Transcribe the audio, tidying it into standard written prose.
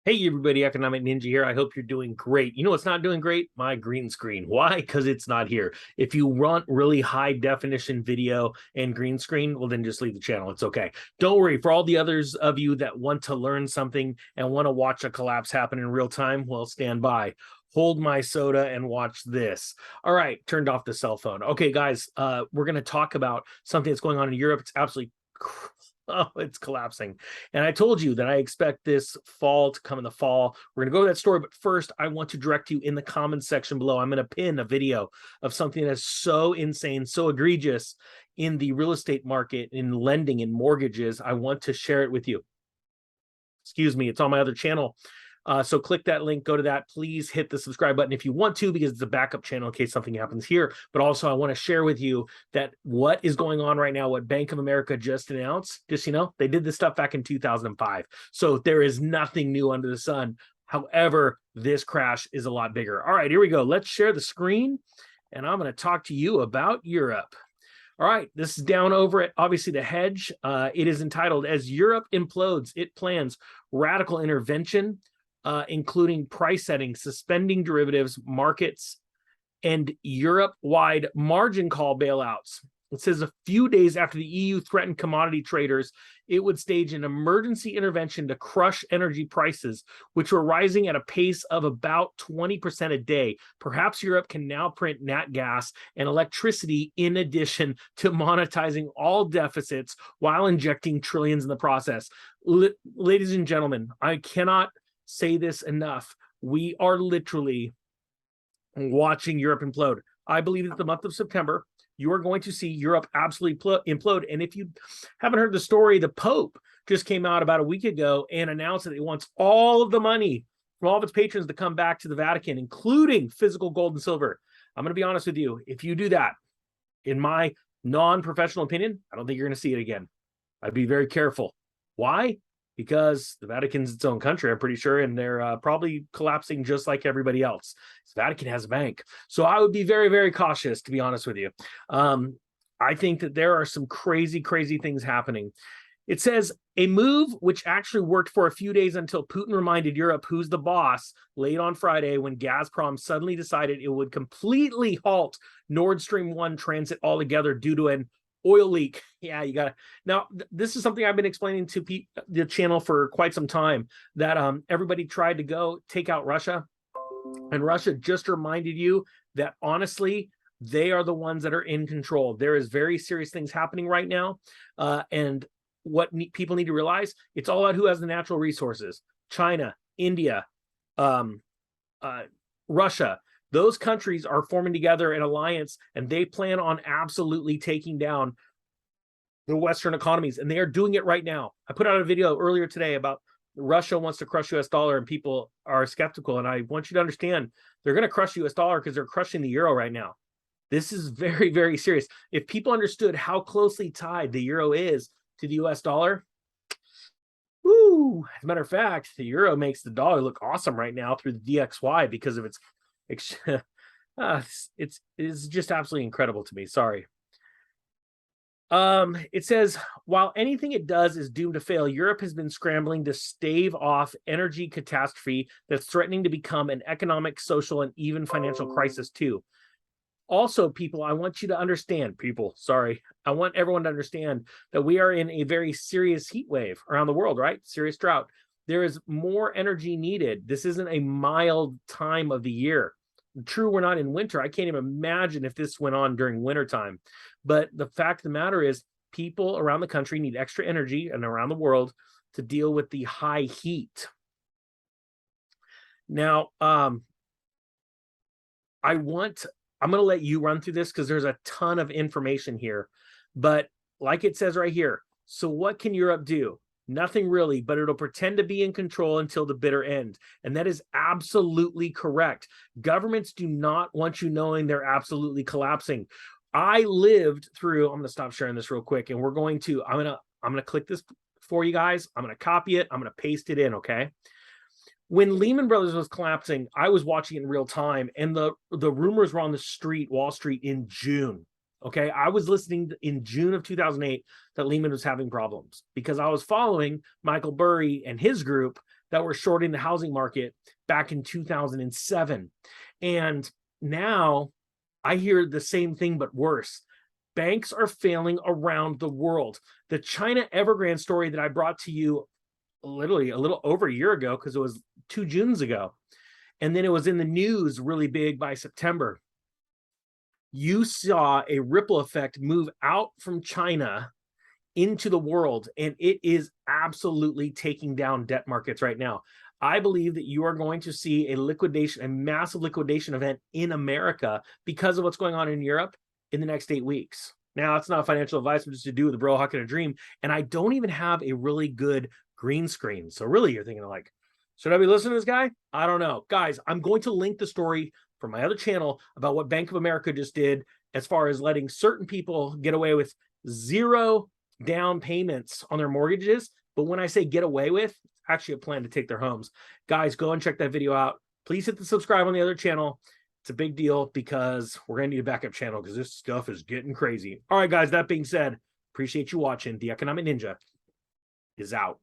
Hey everybody, Economic Ninja here. I hope you're doing great. You know what's not doing great? My green screen. Why? Because it's not here. If you want really high definition video and green screen, well then just leave the channel. It's okay. Don't worry. For all the others of you that want to learn something and want to watch a collapse happen in real time, well, stand by. Hold my soda and watch this. All right, turned off the cell phone. Okay, guys, we're going to talk about something that's going on in Europe. It's absolutely oh, it's collapsing. And I told you that I expect this fall to come in the fall. We're going to go to that story. But first, I want to direct you in the comments section below. I'm going to pin a video of something that's so insane, so egregious in the real estate market, in lending, in mortgages. I want to share it with you. Excuse me. It's on my other channel. So click that link, go to that. Please hit the subscribe button if you want to, because it's a backup channel in case something happens here. But also I want to share with you that what is going on right now, what Bank of America just announced, just, you know, they did this stuff back in 2005. So there is nothing new under the sun. However, this crash is a lot bigger. All right, here we go. Let's share the screen. And I'm going to talk to you about Europe. All right, this is down over at, obviously, the Hedge. It is entitled, As Europe Implodes, It Plans Radical Intervention, including price setting, suspending derivatives, markets, and Europe-wide margin call bailouts. It says a few days after the EU threatened commodity traders, it would stage an emergency intervention to crush energy prices, which were rising at a pace of about 20% a day. Perhaps Europe can now print nat gas and electricity in addition to monetizing all deficits while injecting trillions in the process. Ladies and gentlemen, I cannot say this enough. We are literally watching Europe implode. I believe that the month of September, you are going to see Europe absolutely implode. And if you haven't heard the story, the Pope just came out about a week ago and announced that he wants all of the money from all of its patrons to come back to the Vatican, including physical gold and silver. I'm going to be honest with you. If you do that, in my non-professional opinion, I don't think you're going to see it again. I'd be very careful. Why? Because the Vatican's its own country, I'm pretty sure, and they're probably collapsing just like everybody else. The Vatican has a bank. So I would be very, very cautious, to be honest with you. I think that there are some crazy, crazy things happening. It says, a move which actually worked for a few days until Putin reminded Europe who's the boss late on Friday when Gazprom suddenly decided it would completely halt Nord Stream 1 transit altogether due to an oil leak. Yeah, you gotta. Now, this is something I've been explaining to the channel for quite some time, that everybody tried to go take out Russia, and Russia just reminded you that honestly, they are the ones that are in control. There is very serious things happening right now, and what people need to realize, it's all about who has the natural resources. China, India, Russia. Those countries are forming together an alliance, and they plan on absolutely taking down the Western economies, and they are doing it right now. I put out a video earlier today about Russia wants to crush US dollar, and people are skeptical, and I want you to understand they're going to crush US dollar because they're crushing the euro right now. This is very, very serious. If people understood how closely tied the euro is to the US dollar, woo, as a matter of fact, the euro makes the dollar look awesome right now through the DXY because of its it's just absolutely incredible to me. Sorry. It says, while anything it does is doomed to fail, Europe has been scrambling to stave off energy catastrophe that's threatening to become an economic, social, and even financial crisis too. Also, people, I want you to understand, I want everyone to understand that we are in a very serious heat wave around the world, right? Serious drought. There is more energy needed. This isn't a mild time of the year. True, we're not in winter. I can't even imagine if this went on during wintertime. But the fact of the matter is, people around the country need extra energy, and around the world, to deal with the high heat. Now, I'm going to let you run through this because there's a ton of information here. But like it says right here, so what can Europe do? Nothing really, but it'll pretend to be in control until the bitter end. And that is absolutely correct. Governments do not want you knowing they're absolutely collapsing. I lived through, I'm going to stop sharing this real quick, and I'm going to click this for you guys. I'm going to copy it. I'm going to paste it in, okay? When Lehman Brothers was collapsing, I was watching it in real time, and the rumors were on the street, Wall Street, in June. Okay, I was listening in June of 2008 that Lehman was having problems because I was following Michael Burry and his group that were shorting the housing market back in 2007. And now I hear the same thing, but worse. Banks are failing around the world. The China Evergrande story that I brought to you literally a little over a year ago, because it was 2 Junes ago, and then it was in the news really big by September. You saw a ripple effect move out from China into the world, and it is absolutely taking down debt markets right now. I believe that you are going to see a liquidation, a massive liquidation event in America because of what's going on in Europe in the next 8 weeks. Now, it's not financial advice, but just to do with a bro hawking a dream. And I don't even have a really good green screen. So really, you're thinking like, should I be listening to this guy? I don't know. Guys, I'm going to link the story from my other channel about what Bank of America just did as far as letting certain people get away with 0 down payments on their mortgages. But when I say get away with, it's actually a plan to take their homes. Guys, go and check that video out. Please hit the subscribe on the other channel. It's a big deal because we're going to need a backup channel because this stuff is getting crazy. All right, guys, that being said, appreciate you watching. The Economic Ninja is out.